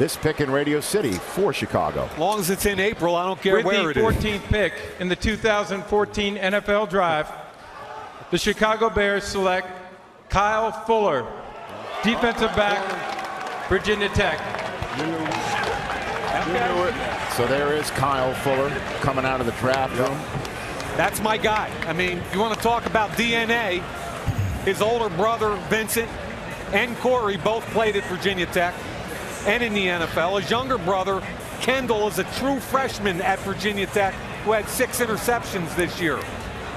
this pick in Radio City for Chicago. As long as it's in April, I don't care With where the it is. 14th pick in the 2014 NFL Draft, the Chicago Bears select Kyle Fuller, defensive back, Virginia Tech. So there is Kyle Fuller coming out of the draft room. That's my guy. I mean, you want to talk about DNA, his older brother, Vincent, and Corey both played at Virginia Tech and in the NFL. His younger brother, Kendall, is a true freshman at Virginia Tech who had 6 interceptions this year.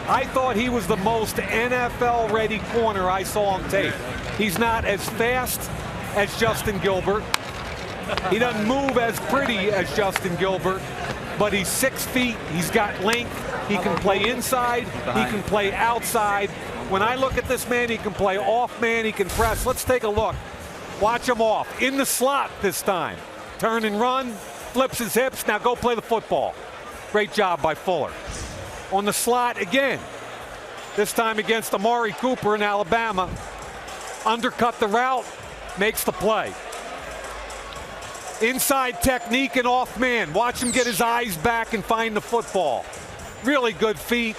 I thought he was the most NFL-ready corner I saw on tape. He's not as fast as Justin Gilbert. He doesn't move as pretty as Justin Gilbert, but he's 6 feet. He's got length. He can play inside. He can play outside. When I look at this man, he can play off man. He can press. Let's take a look. Watch him off. In the slot this time. Turn and run. Flips his hips. Now go play the football. Great job by Fuller. On the slot again. This time against Amari Cooper in Alabama. Undercut the route. Makes the play. Inside technique and off man. Watch him get his eyes back and find the football. Really good feet.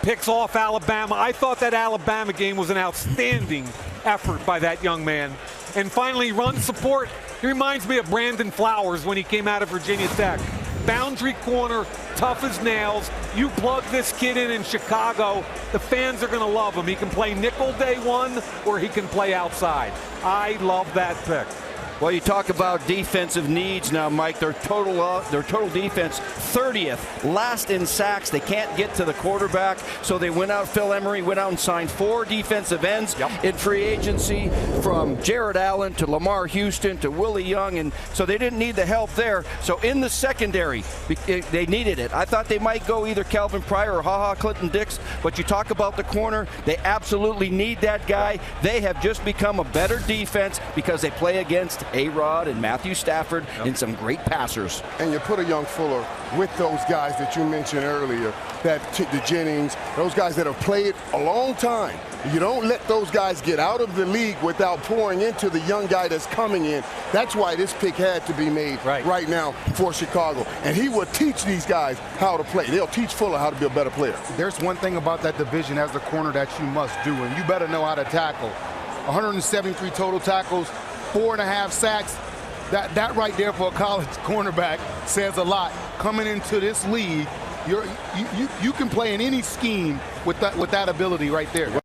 Picks off Alabama. I thought that Alabama game was an outstanding effort by that young man. And finally, run support. He reminds me of Brandon Flowers when he came out of Virginia Tech. Boundary corner, tough as nails. You plug this kid in Chicago, the fans are going to love him. He can play nickel day one, or he can play outside. I love that pick. Well, you talk about defensive needs now, Mike. Their total defense 30th, last in sacks. They can't get to the quarterback, so they went out. Phil Emery went out and signed 4 defensive ends in free agency, from Jared Allen to Lamar Houston to Willie Young, and so they didn't need the help there. So in the secondary, they needed it. I thought they might go either Calvin Pryor or HaHa Clinton-Dix, but you talk about the corner, they absolutely need that guy. They have just become a better defense because they play against A-Rod and Matthew Stafford and some great passers. And you put a young Fuller with those guys that you mentioned earlier, the Jennings, those guys that have played a long time. You don't let those guys get out of the league without pouring into the young guy that's coming in. That's why this pick had to be made right now for Chicago. And he will teach these guys how to play. They'll teach Fuller how to be a better player. There's one thing about that division as a corner that you must do, and you better know how to tackle. 173 total tackles, 4.5 sacks. That right there for a college cornerback says a lot. Coming into this league, you can play in any scheme with that ability right there.